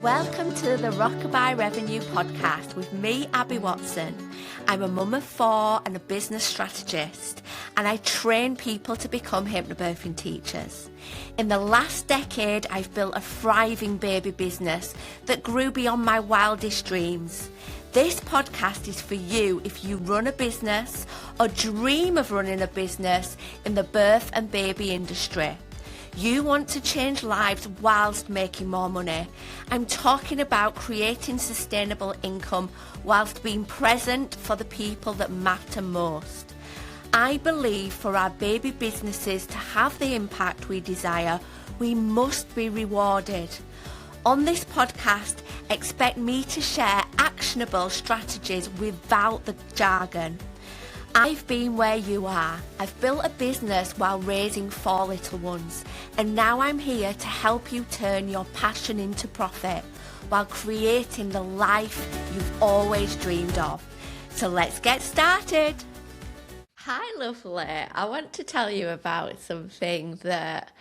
Welcome to the Rockabye Revenue Podcast with me, Abby Watson. I'm a mum of 4 and a business strategist, and I train people to become hypnobirthing teachers. In the last decade, I've built a thriving baby business that grew beyond my wildest dreams. This podcast is for you if you run a business or dream of running a business in the birth and baby industry. You want to change lives whilst making more money. I'm talking about creating sustainable income whilst being present for the people that matter most. I believe for our baby businesses to have the impact we desire, we must be rewarded. On this podcast, expect me to share actionable strategies without the jargon. I've been where you are. I've built a business while raising 4 little ones, and now I'm here to help you turn your passion into profit while creating the life you've always dreamed of. So let's get started. Hi, lovely. I want to tell you about something that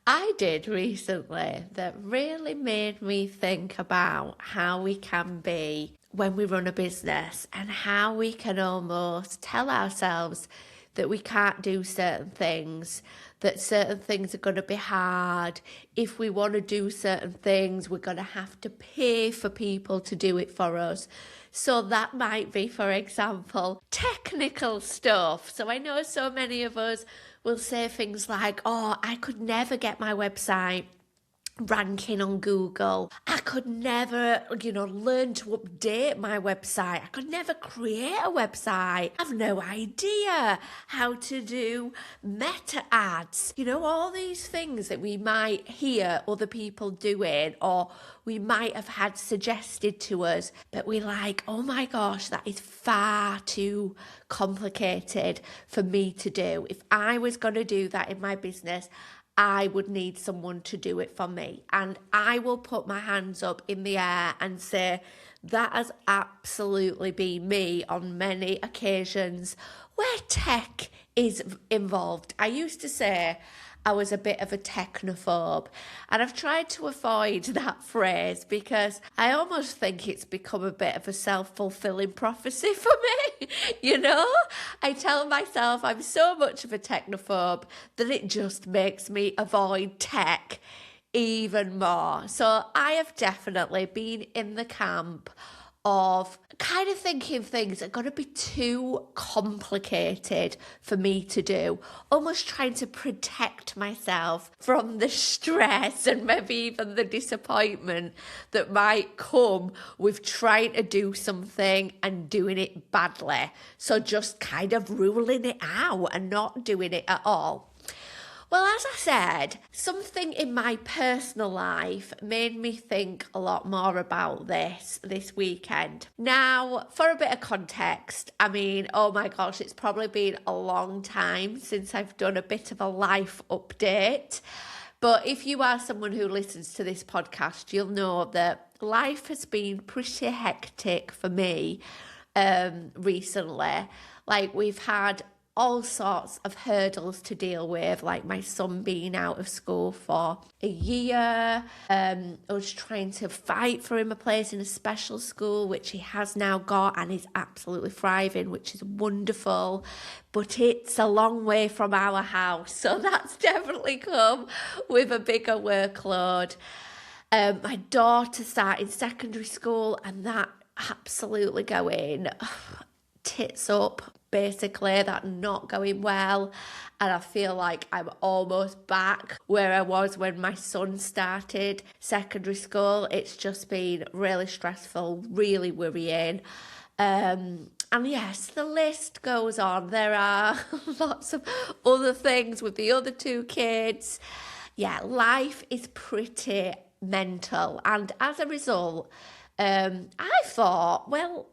I did recently that really made me think about how we can be when we run a business and how we can almost tell ourselves that we can't do certain things, that certain things are going to be hard. If we want to do certain things, we're going to have to pay for people to do it for us. So that might be, for example, technical stuff. So I know so many of us will say things like, oh, I could never get my website ranking on Google. I could never, learn to update my website. I could never create a website. I've no idea how to do meta ads. All these things that we might hear other people doing or we might have had suggested to us, but we're like, oh my gosh, that is far too complicated for me to do. If I was going to do that in my business, I would need someone to do it for me. And I will put my hands up in the air and say that has absolutely been me on many occasions where tech is involved. I used to say I was a bit of a technophobe, and I've tried to avoid that phrase because I almost think it's become a bit of a self-fulfilling prophecy for me. I tell myself I'm so much of a technophobe that it just makes me avoid tech even more. So I have definitely been in the camp of kind of thinking things are going to be too complicated for me to do, almost trying to protect myself from the stress and maybe even the disappointment that might come with trying to do something and doing it badly. So just kind of ruling it out and not doing it at all. Well, as I said, something in my personal life made me think a lot more about this weekend. Now, for a bit of context, oh my gosh, it's probably been a long time since I've done a bit of a life update. But if you are someone who listens to this podcast, you'll know that life has been pretty hectic for me recently. Like, we've had all sorts of hurdles to deal with, like my son being out of school for a year, us trying to fight for him a place in a special school, which he has now got and is absolutely thriving, which is wonderful, but it's a long way from our house, so that's definitely come with a bigger workload. My daughter started secondary school, and that absolutely going tits up. Basically, that not going well, and I feel like I'm almost back where I was when my son started secondary school. It's just been really stressful, really worrying. And yes, the list goes on. There are lots of other things with the other 2 kids. Yeah, life is pretty mental, and as a result, I thought, well,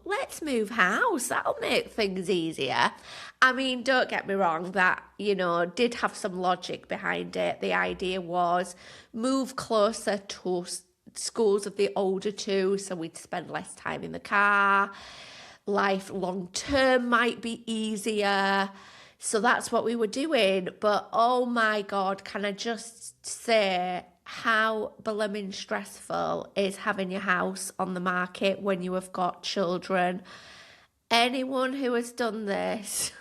let's move house. That'll make things easier. Don't get me wrong, that, did have some logic behind it. The idea was move closer to schools of the older 2, so we'd spend less time in the car. Life long term might be easier. So that's what we were doing. But oh my God, can I just say how blooming stressful is having your house on the market when you have got children. Anyone who has done this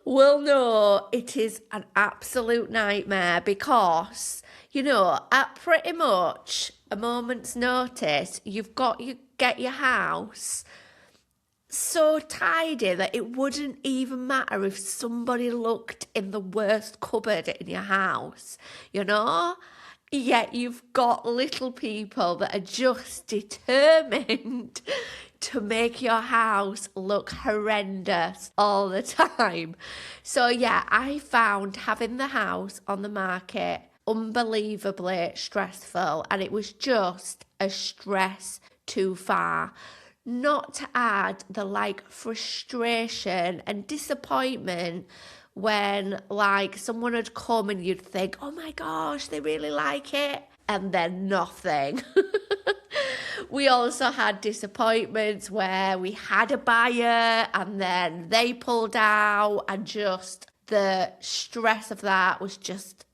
will know it is an absolute nightmare because, at pretty much a moment's notice, you've got to get your house so tidy that it wouldn't even matter if somebody looked in the worst cupboard in your house, Yet you've got little people that are just determined to make your house look horrendous all the time. So yeah, I found having the house on the market unbelievably stressful, and it was just a stress too far. Not to add the frustration and disappointment when someone had come and you'd think, oh my gosh, they really like it, and then nothing. We also had disappointments where we had a buyer and then they pulled out, and just the stress of that was just,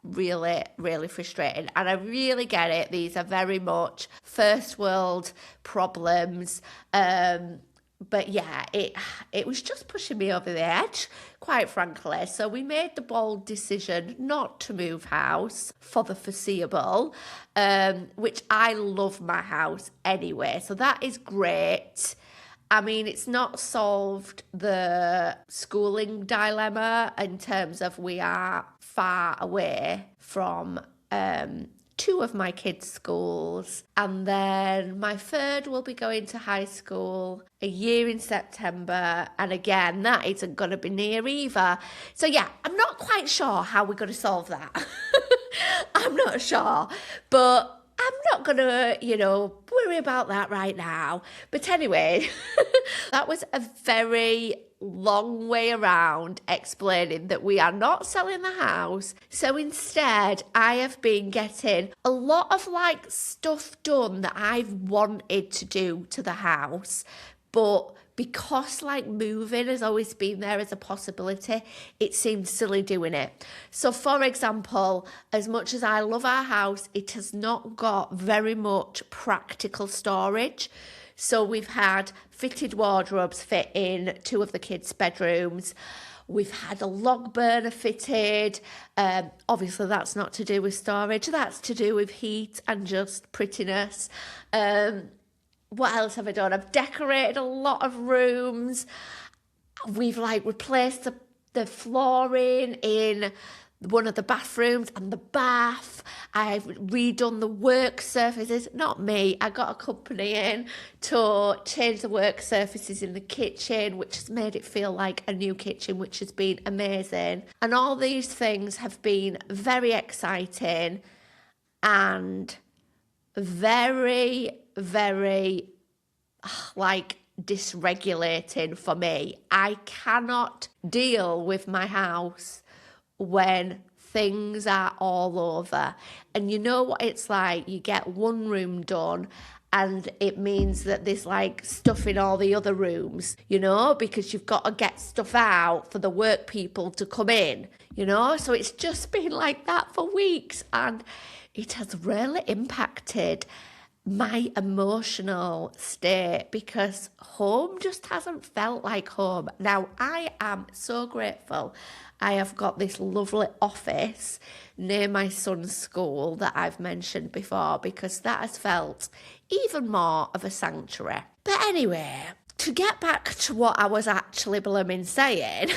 really, really frustrating. And I really get it. These are very much first world problems. But yeah, it was just pushing me over the edge, quite frankly. So we made the bold decision not to move house for the foreseeable, which I love my house anyway. So that is great. I mean, it's not solved the schooling dilemma in terms of we are far away from two of my kids' schools, and then my third will be going to high school a year in September, and again, that isn't going to be near either. So yeah, I'm not quite sure how we're going to solve that. I'm not sure, but I'm not going to, worry about that right now. But anyway, that was a very long way around explaining that we are not selling the house. So instead, I have been getting a lot of stuff done that I've wanted to do to the house, but because moving has always been there as a possibility, it seemed silly doing it. So for example, as much as I love our house, it has not got very much practical storage. So we've had fitted wardrobes fit in two of the kids' bedrooms. We've had a log burner fitted. Obviously, that's not to do with storage. That's to do with heat and just prettiness. What else have I done? I've decorated a lot of rooms. We've replaced the flooring in one of the bathrooms and the bath. I've redone the work surfaces. Not me. I got a company in to change the work surfaces in the kitchen, which has made it feel like a new kitchen, which has been amazing. And all these things have been very exciting and very, very dysregulating for me. I cannot deal with my house when things are all over. And you know what it's like? You get one room done and it means that there's stuff in all the other rooms, because you've got to get stuff out for the work people to come in, So it's just been like that for weeks, and it has really impacted my emotional state because home just hasn't felt like home. Now, I am so grateful I have got this lovely office near my son's school that I've mentioned before, because that has felt even more of a sanctuary. But anyway, to get back to what I was actually blooming saying,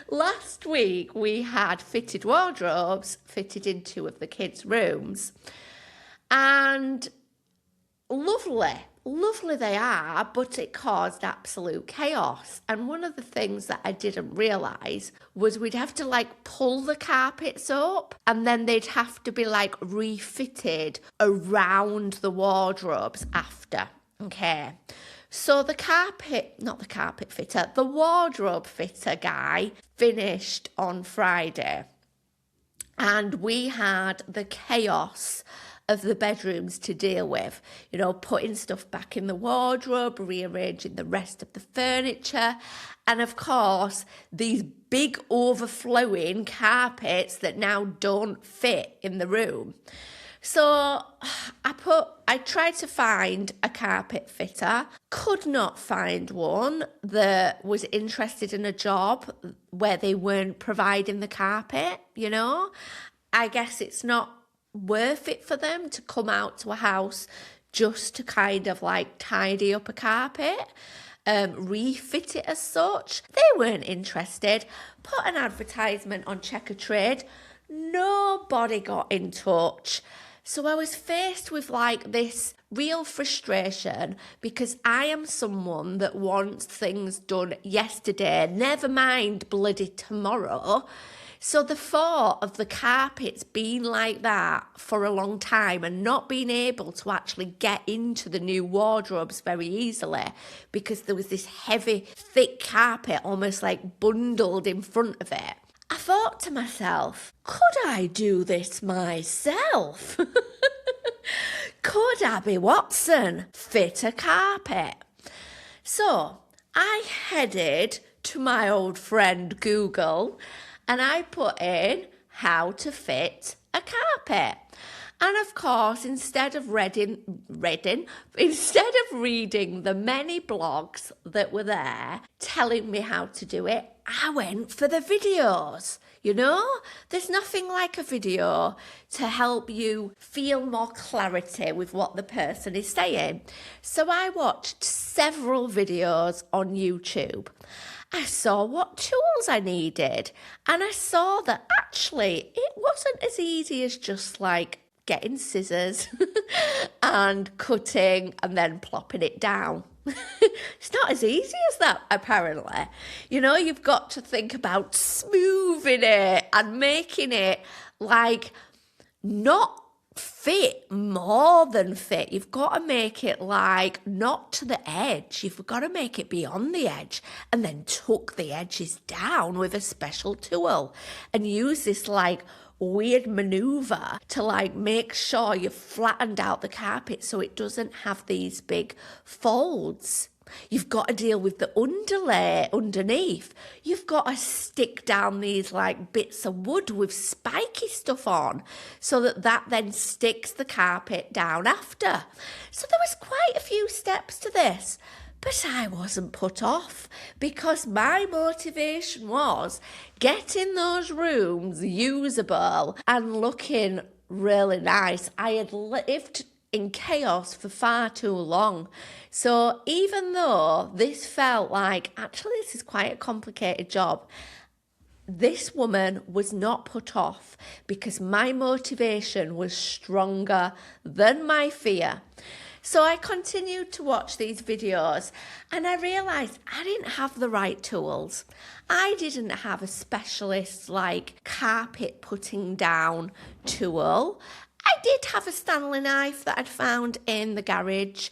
last week we had fitted wardrobes fitted in two of the kids' rooms, and lovely they are, but it caused absolute chaos. And one of the things that I didn't realise was we'd have to pull the carpets up, and then they'd have to be refitted around the wardrobes after. Okay. So the wardrobe fitter guy finished on Friday, and we had the chaos of the bedrooms to deal with. You know, putting stuff back in the wardrobe, rearranging the rest of the furniture, and of course, these big overflowing carpets that now don't fit in the room. So I tried to find a carpet fitter, could not find one that was interested in a job where they weren't providing the carpet, you know. I guess it's not worth it for them to come out to a house just to kind of like tidy up a carpet, refit it as such. They weren't interested. Put an advertisement on Checkatrade. Nobody got in touch. So I was faced with like this real frustration because I am someone that wants things done yesterday, never mind bloody tomorrow. So the thought of the carpets being like that for a long time and not being able to actually get into the new wardrobes very easily because there was this heavy, thick carpet almost like bundled in front of it. I thought to myself, could I do this myself? Could Abby Watson fit a carpet? So I headed to my old friend Google and I put in how to fit a carpet. And of course, instead of reading the many blogs that were there telling me how to do it, I went for the videos. You know, there's nothing like a video to help you feel more clarity with what the person is saying. So I watched several videos on YouTube. I saw what tools I needed, and I saw that actually it wasn't as easy as just like getting scissors and cutting and then plopping it down. It's not as easy as that, apparently. You know, you've got to think about smoothing it and making it like not fit, more than fit. You've got to make it like not to the edge. You've got to make it beyond the edge and then tuck the edges down with a special tool and use this like weird maneuver to like make sure you've flattened out the carpet so it doesn't have these big folds. You've got to deal with the underlay underneath. You've got to stick down these like bits of wood with spiky stuff on so that then sticks the carpet down after. So there was quite a few steps to this. But I wasn't put off because my motivation was getting those rooms usable and looking really nice. I had lived in chaos for far too long. So even though this felt like, actually, this is quite a complicated job, this woman was not put off because my motivation was stronger than my fear. So I continued to watch these videos and I realised I didn't have the right tools. I didn't have a specialist like carpet putting down tool. I did have a Stanley knife that I'd found in the garage,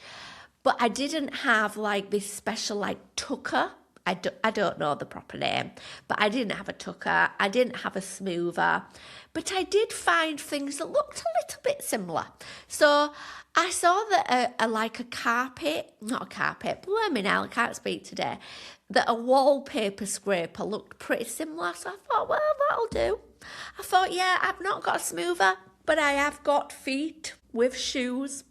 but I didn't have like this special like tucker. I don't know the proper name, but I didn't have a tucker. I didn't have a smoother, but I did find things that looked a little bit similar. So I saw that blimey hell, I can't speak today, that a wallpaper scraper looked pretty similar. So I thought, well, that'll do. I thought, yeah, I've not got a smoother, but I have got feet with shoes.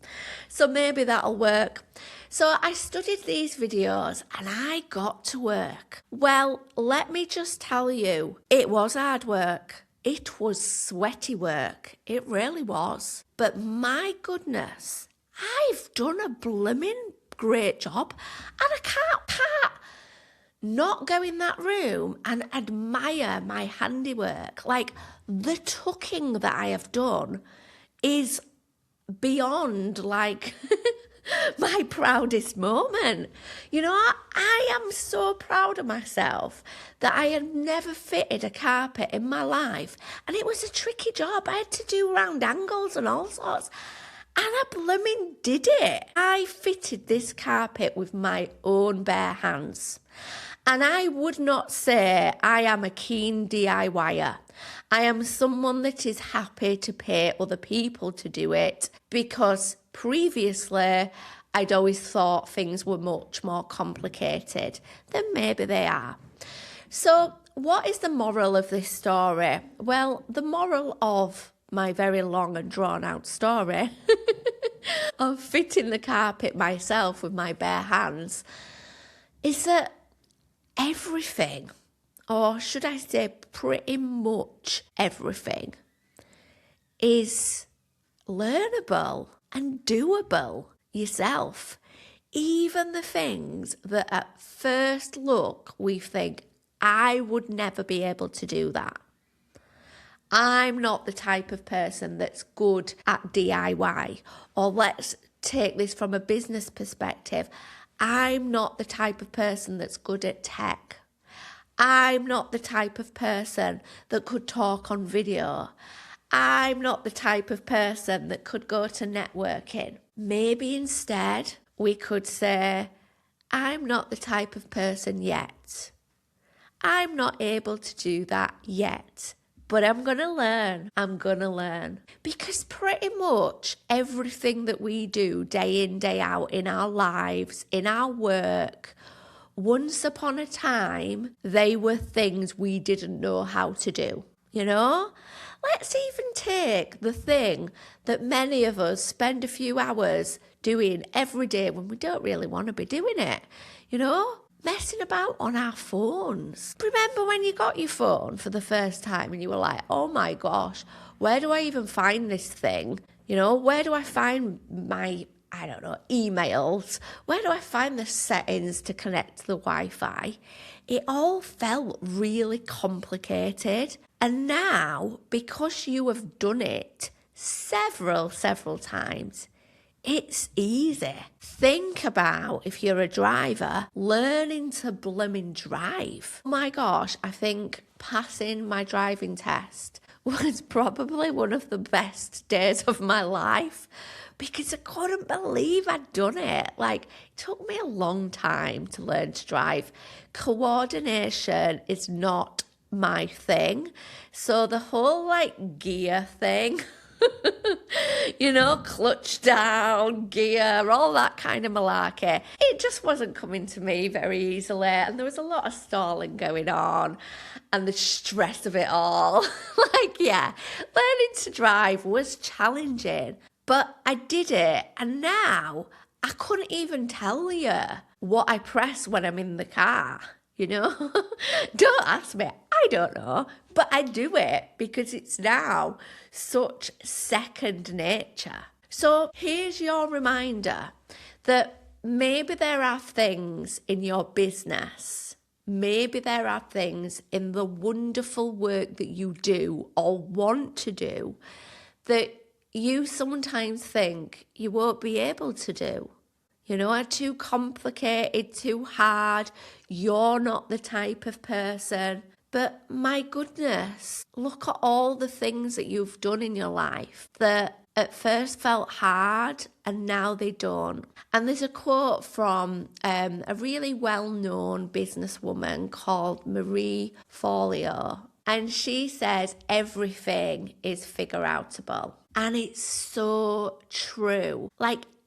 So maybe that'll work. So I studied these videos and I got to work. Well, let me just tell you, it was hard work. It was sweaty work. It really was. But my goodness, I've done a blooming great job. And I can't not go in that room and admire my handiwork. Like, the tucking that I have done is beyond, like, my proudest moment. You know, I am so proud of myself that I had never fitted a carpet in my life. And it was a tricky job. I had to do round angles and all sorts. And I blooming did it. I fitted this carpet with my own bare hands. And I would not say I am a keen DIYer. I am someone that is happy to pay other people to do it because previously I'd always thought things were much more complicated than maybe they are. So what is the moral of this story? Well, the moral of my very long and drawn out story of fitting the carpet myself with my bare hands is that everything, or should I say pretty much everything, is learnable and doable yourself. Even the things that at first look we think, I would never be able to do that. I'm not the type of person that's good at DIY, or let's take this from a business perspective. I'm not the type of person that's good at tech. I'm not the type of person that could talk on video. I'm not the type of person that could go to networking. Maybe instead we could say, I'm not the type of person yet. I'm not able to do that yet. But I'm going to learn. I'm going to learn. Because pretty much everything that we do day in, day out in our lives, in our work, once upon a time, they were things we didn't know how to do. You know? Let's even take the thing that many of us spend a few hours doing every day when we don't really want to be doing it. You know? Messing about on our phones. Remember when you got your phone for the first time and you were like, oh my gosh, where do I even find this thing? You know, where do I find my, emails? Where do I find the settings to connect to the Wi-Fi? It all felt really complicated. And now, because you have done it several times, it's easy. Think about, if you're a driver, learning to blooming drive. Oh my gosh, I think passing my driving test was probably one of the best days of my life because I couldn't believe I'd done it. Like, it took me a long time to learn to drive. Coordination is not my thing. So the whole gear thing, you know, clutch down, gear, all that kind of malarkey. It just wasn't coming to me very easily, and there was a lot of stalling going on and the stress of it all. Learning to drive was challenging, but I did it, and now I couldn't even tell you what I press when I'm in the car. You know, don't ask me. I don't know, but I do it because it's now such second nature. So here's your reminder that maybe there are things in your business, maybe there are things in the wonderful work that you do or want to do that you sometimes think you won't be able to do. You know, are too complicated, too hard. You're not the type of person. But my goodness, look at all the things that you've done in your life that at first felt hard and now they don't. And there's a quote from a really well-known businesswoman called Marie Forleo. And she says everything is figure-outable. And it's so true.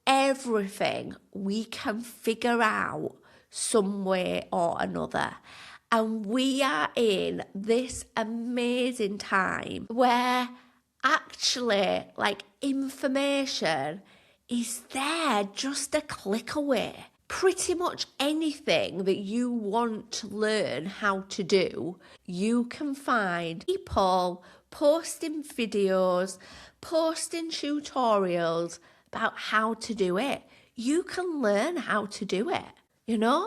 Everything we can figure out some way or another. And we are in this amazing time where actually information is there just a click away. Pretty much anything that you want to learn how to do, you can find people posting videos, posting tutorials about how to do it. You can learn how to do it, you know?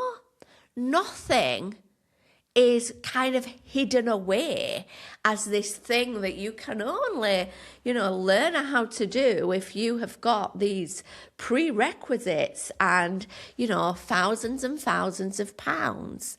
Nothing is kind of hidden away as this thing that you can only, learn how to do if you have got these prerequisites and, thousands and thousands of pounds.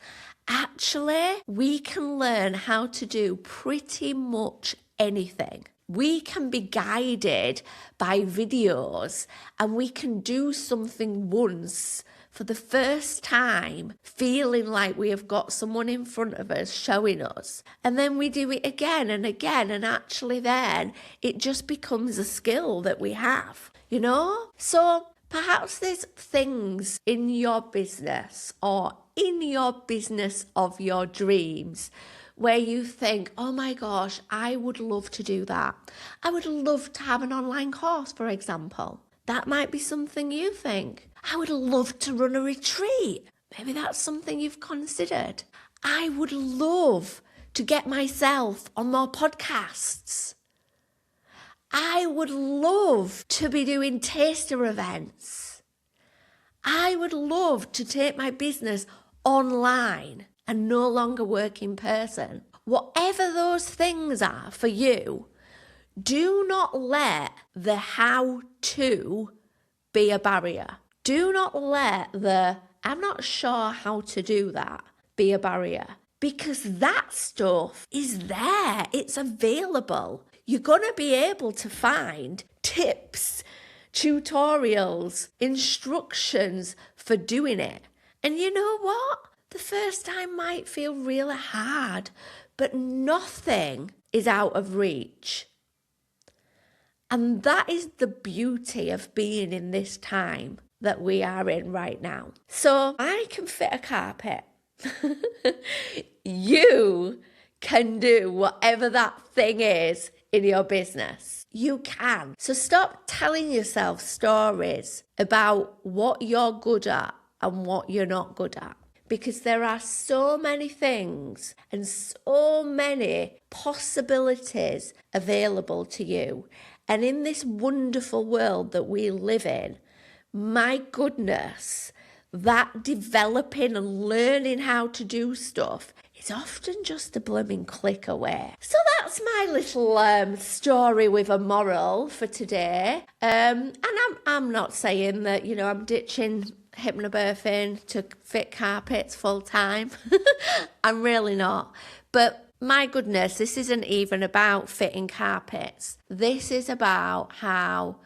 Actually, we can learn how to do pretty much anything. We can be guided by videos and we can do something once for the first time, feeling like we have got someone in front of us showing us. And then we do it again and again. And actually then it just becomes a skill that we have, you know? So perhaps there's things in your business or in your business of your dreams where you think, oh my gosh, I would love to do that. I would love to have an online course, for example. That might be something you think. I would love to run a retreat. Maybe that's something you've considered. I would love to get myself on more podcasts. I would love to be doing taster events. I would love to take my business online and no longer work in person. Whatever those things are for you, do not let the how-to be a barrier. Do not let the I'm not sure how to do that be a barrier, because that stuff is there. It's available. You're going to be able to find tips, tutorials, instructions for doing it. And you know what? The first time might feel really hard, but nothing is out of reach. And that is the beauty of being in this time that we are in right now. So I can fit a carpet. You can do whatever that thing is in your business. You can. So stop telling yourself stories about what you're good at and what you're not good at. Because there are so many things and so many possibilities available to you. And in this wonderful world that we live in, my goodness, that developing and learning how to do stuff is often just a blooming click away. So that's my little story with a moral for today. And I'm not saying that, you know, I'm ditching hypnobirthing to fit carpets full time. I'm really not. But my goodness, this isn't even about fitting carpets. This is about how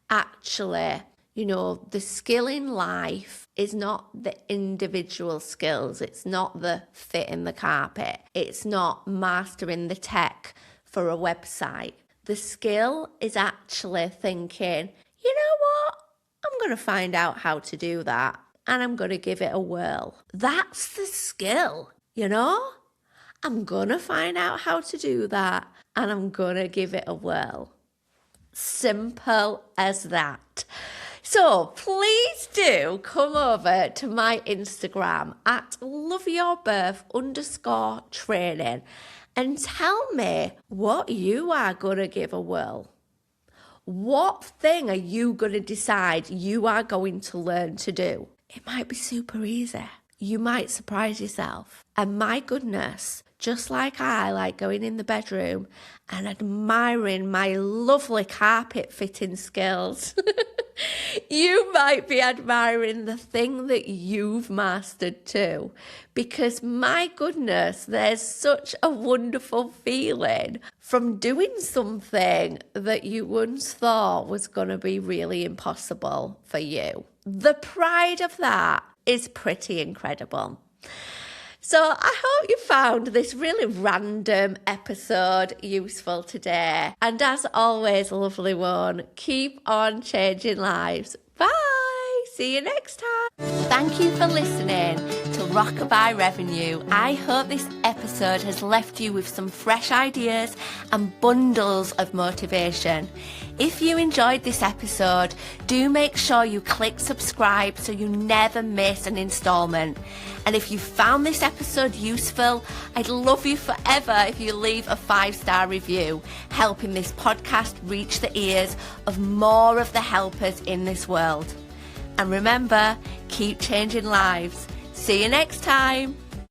actually, you know, the skill in life is not the individual skills. It's not the fitting the carpet. It's not mastering the tech for a website. The skill is actually thinking, you know what? I'm going to find out how to do that and I'm going to give it a whirl. That's the skill, you know? I'm going to find out how to do that and I'm going to give it a whirl. Simple as that. So please do come over to my Instagram at loveyourbirth_training and tell me what you are going to give a whirl. What thing are you going to decide you are going to learn to do? It might be super easy. You might surprise yourself. And my goodness, just like I like going in the bedroom and admiring my lovely carpet fitting skills, you might be admiring the thing that you've mastered too. Because my goodness, there's such a wonderful feeling from doing something that you once thought was going to be really impossible for you. The pride of that is pretty incredible. So I hope you found this really random episode useful today. And as always, lovely one, keep on changing lives. Bye. See you next time. Thank you for listening to Rockabye Revenue. I hope this episode has left you with some fresh ideas and bundles of motivation. If you enjoyed this episode, do make sure you click subscribe so you never miss an installment. And if you found this episode useful, I'd love you forever if you leave a 5-star review, helping this podcast reach the ears of more of the helpers in this world. And remember, keep changing lives. See you next time.